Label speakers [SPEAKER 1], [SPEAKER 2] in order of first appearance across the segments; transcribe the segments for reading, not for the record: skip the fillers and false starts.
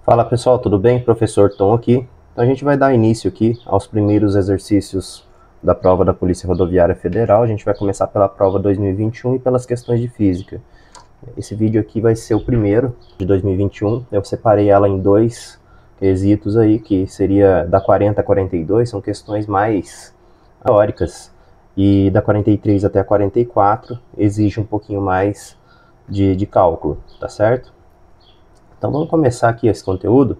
[SPEAKER 1] Fala pessoal, tudo bem? Professor Tom aqui. Então a gente vai dar início aqui aos primeiros exercícios da prova da Polícia Rodoviária Federal. A gente vai começar pela prova 2021 e pelas questões de física. Esse vídeo aqui vai ser o primeiro de 2021. Eu separei ela em dois quesitos aí, que seria da 40 a 42, são questões mais teóricas. E da 43 até a 44 exige um pouquinho mais de cálculo, tá certo? Então vamos começar aqui esse conteúdo.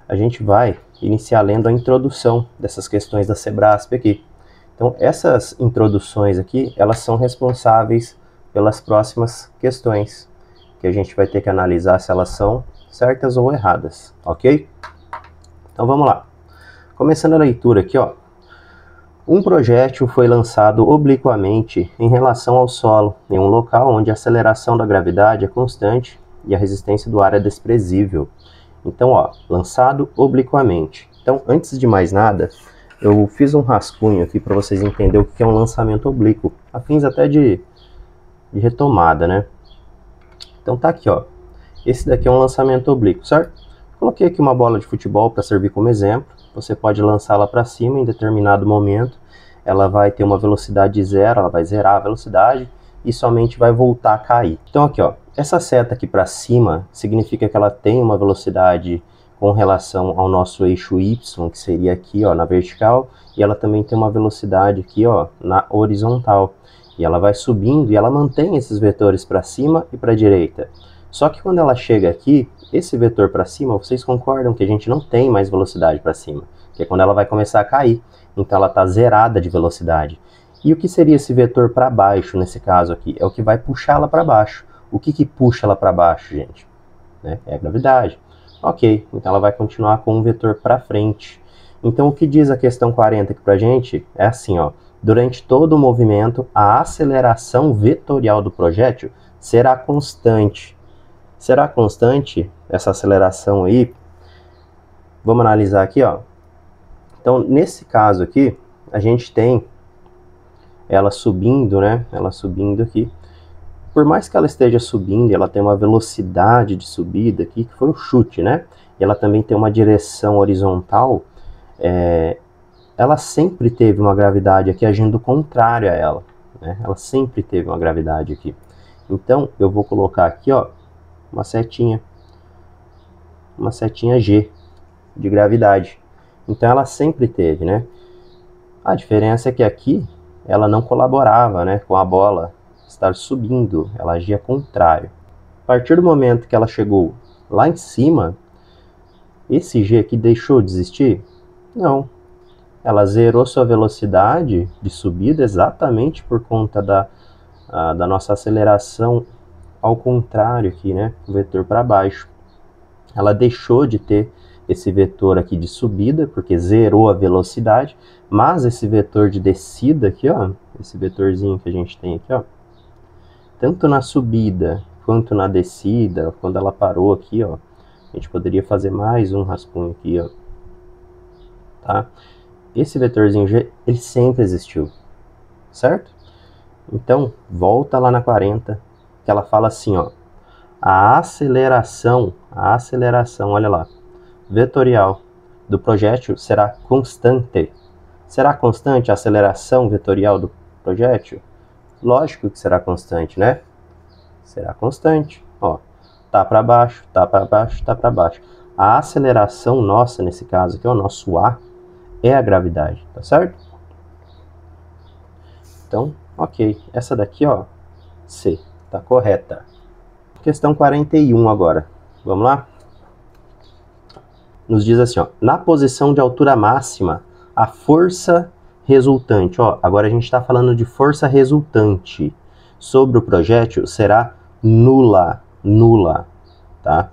[SPEAKER 1] A gente vai iniciar lendo a introdução dessas questões da Sebrasp aqui. Então essas introduções aqui, elas são responsáveis pelas próximas questões, que a gente vai ter que analisar se elas são certas ou erradas, ok? Então vamos lá. Começando a leitura aqui, ó. Um projétil foi lançado obliquamente em relação ao solo, em um local onde a aceleração da gravidade é constante e a resistência do ar é desprezível. Então, ó, lançado obliquamente. Então, antes de mais nada, eu fiz um rascunho aqui para vocês entenderem o que é um lançamento oblíquo, a fins até de retomada, né? Então tá aqui, ó. Esse daqui é um lançamento oblíquo, certo? Coloquei aqui uma bola de futebol para servir como exemplo. Você pode lançá-la para cima em determinado momento. Ela vai ter uma velocidade zero, ela vai zerar a velocidade e somente vai voltar a cair. Então aqui, ó, essa seta aqui para cima significa que ela tem uma velocidade com relação ao nosso eixo Y, que seria aqui, ó, na vertical, e ela também tem uma velocidade aqui, ó, na horizontal. E ela vai subindo e ela mantém esses vetores para cima e para a direita. Só que quando ela chega aqui, esse vetor para cima, vocês concordam que a gente não tem mais velocidade para cima, que é quando ela vai começar a cair. Então ela está zerada de velocidade. E o que seria esse vetor para baixo, nesse caso aqui? É o que vai puxá-la para baixo. O que puxa ela para baixo, gente? Né? É a gravidade. Ok, então ela vai continuar com um vetor para frente. Então o que diz a questão 40 aqui para a gente é assim, ó. Durante todo o movimento, a aceleração vetorial do projétil será constante. Será constante essa aceleração aí? Vamos analisar aqui, ó. Então, nesse caso aqui, a gente tem ela subindo, né? Ela subindo aqui. Por mais que ela esteja subindo, ela tem uma velocidade de subida aqui, que foi o chute, né? E ela também tem uma direção horizontal. Ela sempre teve uma gravidade aqui agindo contrário a ela, né? Ela sempre teve uma gravidade aqui. Então, eu vou colocar aqui, ó, uma setinha G de gravidade. Então ela sempre teve, né? A diferença é que aqui ela não colaborava, né, com a bola estar subindo, ela agia contrário. A partir do momento que ela chegou lá em cima, esse G aqui deixou de existir? Não. Ela zerou sua velocidade de subida exatamente por conta da nossa aceleração ao contrário aqui, né? O vetor para baixo. Ela deixou de ter esse vetor aqui de subida, porque zerou a velocidade, mas esse vetor de descida aqui, ó, esse vetorzinho que a gente tem aqui, ó, tanto na subida quanto na descida, quando ela parou aqui, ó, a gente poderia fazer mais um rascunho aqui, ó, tá? Esse vetorzinho G, ele sempre existiu, certo? Então, volta lá na 40, que ela fala assim, ó, a aceleração, olha lá, vetorial do projétil será constante. Será constante a aceleração vetorial do projétil? Lógico que será constante, né? Será constante, ó, tá para baixo, tá para baixo, tá para baixo. A aceleração nossa, nesse caso aqui, o nosso A, é a gravidade, tá certo? Então, ok, essa daqui, ó, C, tá correta. Questão 41 agora, vamos lá? Nos diz assim, ó, na posição de altura máxima, a força resultante, ó, agora a gente está falando de força resultante sobre o projétil será nula, tá?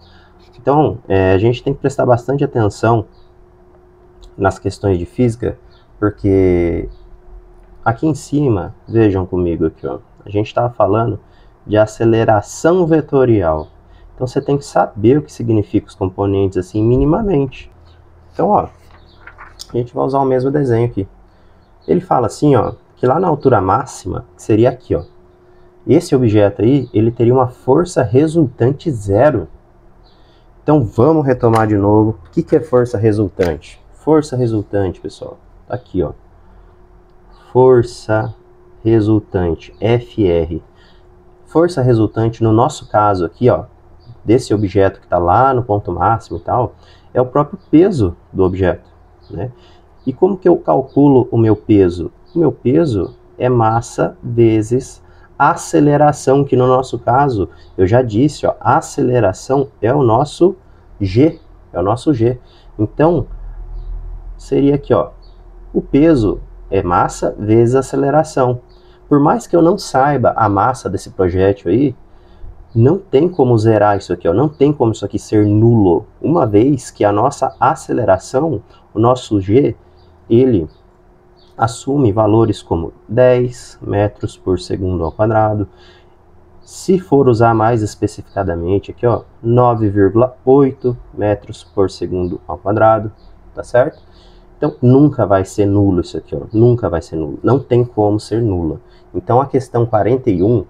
[SPEAKER 1] Então, a gente tem que prestar bastante atenção nas questões de física, porque aqui em cima, vejam comigo aqui, ó, a gente estava falando de aceleração vetorial. Então você tem que saber o que significa os componentes assim minimamente. Então, ó, a gente vai usar o mesmo desenho aqui. Ele fala assim, ó, que lá na altura máxima, que seria aqui, ó, esse objeto aí, ele teria uma força resultante zero. Então vamos retomar de novo. O que é força resultante? Força resultante, pessoal, tá aqui, ó. Força resultante, FR. Força resultante, no nosso caso aqui, ó, desse objeto que está lá no ponto máximo e tal, é o próprio peso do objeto, né? E como que eu calculo o meu peso? O meu peso é massa vezes aceleração, que no nosso caso, eu já disse, ó, aceleração é o nosso G, é o nosso G. Então, seria aqui, ó, o peso é massa vezes aceleração. Por mais que eu não saiba a massa desse projétil aí, não tem como zerar isso aqui, ó, não tem como isso aqui ser nulo, uma vez que a nossa aceleração, o nosso G, ele assume valores como 10 metros por segundo ao quadrado. Se for usar mais especificadamente aqui, ó, 9,8 metros por segundo ao quadrado, tá certo? Então, nunca vai ser nulo isso aqui, ó, nunca vai ser nulo, não tem como ser nula. Então, a questão 41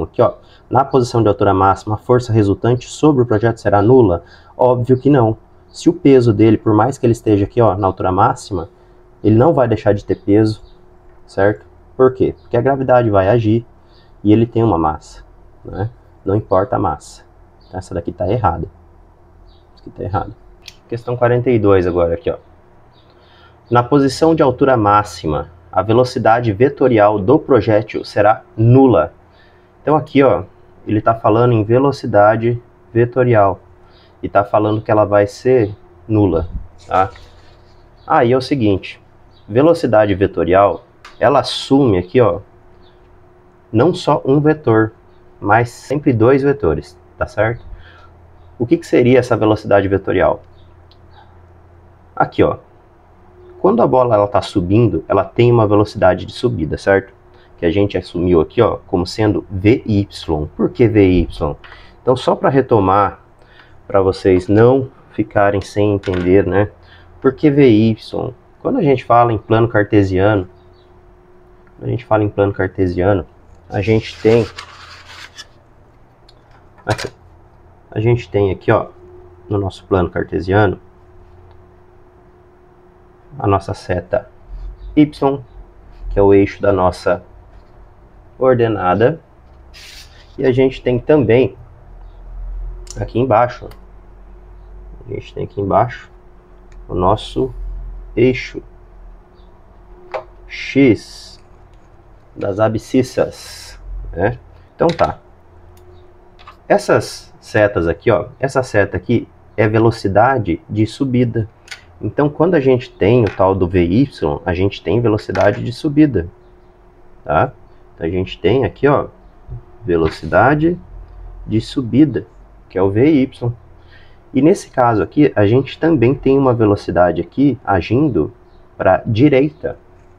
[SPEAKER 1] aqui, ó, na posição de altura máxima, a força resultante sobre o projeto será nula? Óbvio que não. Se o peso dele, por mais que ele esteja aqui, ó, na altura máxima, ele não vai deixar de ter peso, certo? Por quê? Porque a gravidade vai agir e ele tem uma massa, né? Não importa a massa. Essa daqui tá errada. Isso aqui tá errado. Questão 42 agora aqui, ó. Na posição de altura máxima, a velocidade vetorial do projétil será nula. Então aqui, ó, ele está falando em velocidade vetorial e está falando que ela vai ser nula, tá? Aí é o seguinte, velocidade vetorial, ela assume aqui, ó, não só um vetor, mas sempre dois vetores, tá certo? O que seria essa velocidade vetorial? Aqui, ó. Quando a bola está subindo, ela tem uma velocidade de subida, certo? Que a gente assumiu aqui, ó, como sendo VY. Por que VY? Então, só para retomar, para vocês não ficarem sem entender, né? Por que VY? Quando a gente fala em plano cartesiano, a gente tem aqui, ó, no nosso plano cartesiano, a nossa seta Y, que é o eixo da nossa ordenada, e a gente tem também aqui embaixo, o nosso eixo X das abscissas, né? Então tá. Essas setas aqui, ó, essa seta aqui é velocidade de subida. Então, quando a gente tem o tal do VY, a gente tem velocidade de subida, tá? Então, a gente tem aqui, ó, velocidade de subida, que é o VY. E nesse caso aqui, a gente também tem uma velocidade aqui agindo para a direita,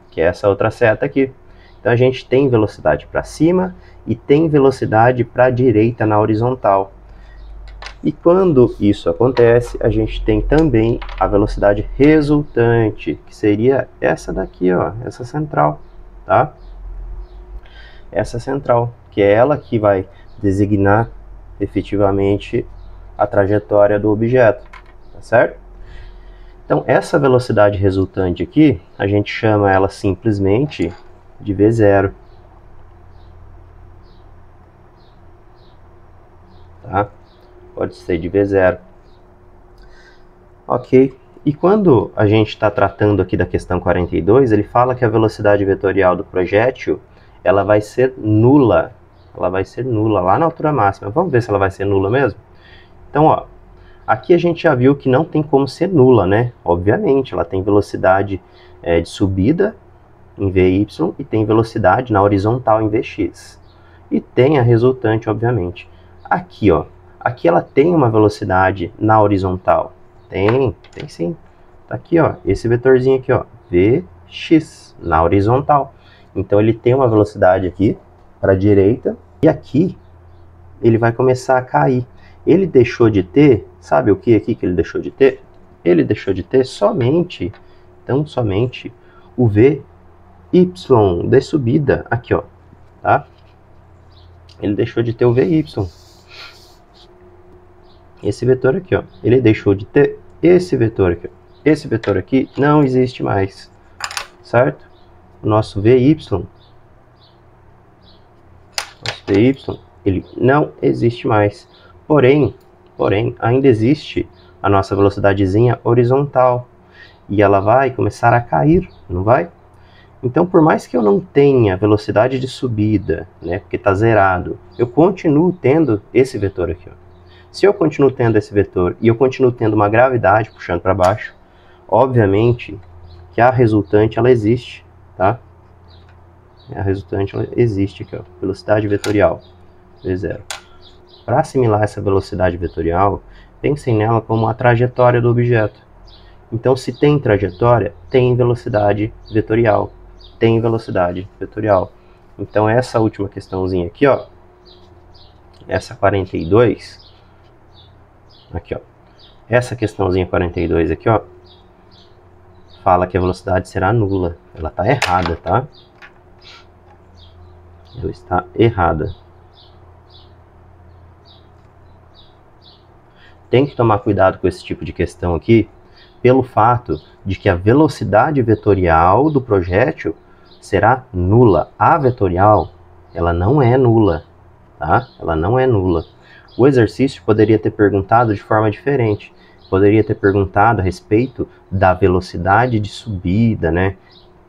[SPEAKER 1] que é essa outra seta aqui. Então, a gente tem velocidade para cima e tem velocidade para a direita na horizontal. E quando isso acontece, a gente tem também a velocidade resultante, que seria essa daqui, ó, essa central, tá? Essa central, que é ela que vai designar efetivamente a trajetória do objeto, tá certo? Então, essa velocidade resultante aqui, a gente chama ela simplesmente de V0. Tá? Pode ser de V0. Ok. E quando a gente está tratando aqui da questão 42, ele fala que a velocidade vetorial do projétil, ela vai ser nula. Ela vai ser nula lá na altura máxima. Vamos ver se ela vai ser nula mesmo? Então, ó, aqui a gente já viu que não tem como ser nula, né? Obviamente, ela tem velocidade de subida em Vy e tem velocidade na horizontal em Vx. E tem a resultante, obviamente. Aqui, ó, aqui ela tem uma velocidade na horizontal. Tem sim. Tá aqui, ó, esse vetorzinho aqui, ó, Vx, na horizontal. Então ele tem uma velocidade aqui para a direita e aqui ele vai começar a cair. Ele deixou de ter, sabe o que aqui que ele deixou de ter? Ele deixou de ter somente, então somente o Vy de subida, aqui, ó, tá? Ele deixou de ter o Vy. esse vetor aqui, ó, ele deixou de ter esse vetor aqui, ó. Esse vetor aqui não existe mais, certo? O nosso VY, ele não existe mais. Porém, ainda existe a nossa velocidadezinha horizontal. E ela vai começar a cair, não vai? Então, por mais que eu não tenha velocidade de subida, né, porque está zerado, eu continuo tendo esse vetor aqui, ó. Se eu continuo tendo esse vetor e eu continuo tendo uma gravidade puxando para baixo, obviamente que a resultante ela existe, tá? A resultante ela existe aqui, ó, velocidade vetorial V0. Para assimilar essa velocidade vetorial, pensem nela como a trajetória do objeto. Então, se tem trajetória, tem velocidade vetorial. Tem velocidade vetorial. Então, essa última questãozinha aqui, ó, essa 42, aqui, ó, essa questãozinha 42 aqui, ó, fala que a velocidade será nula. Ela está errada, tá? Ela está errada. Tem que tomar cuidado com esse tipo de questão aqui, pelo fato de que a velocidade vetorial do projétil será nula. A vetorial, ela não é nula, tá? Ela não é nula. O exercício poderia ter perguntado de forma diferente. Poderia ter perguntado a respeito da velocidade de subida, né?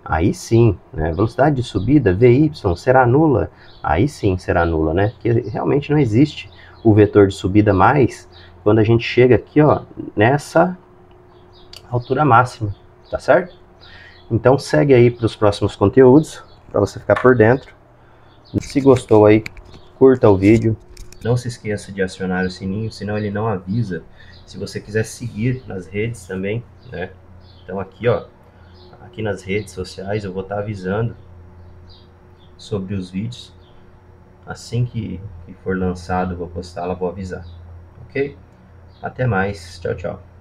[SPEAKER 1] Aí sim, né? Velocidade de subida, VY, será nula? Aí sim será nula, né? Porque realmente não existe o vetor de subida mais quando a gente chega aqui, ó, nessa altura máxima, tá certo? Então segue aí para os próximos conteúdos, para você ficar por dentro. Se gostou aí, curta o vídeo. Não se esqueça de acionar o sininho, senão ele não avisa. Se você quiser seguir nas redes também, né? Então aqui, ó, aqui nas redes sociais eu vou estar avisando sobre os vídeos. Assim que for lançado, eu vou postá-la, vou avisar. Ok? Até mais. Tchau, tchau.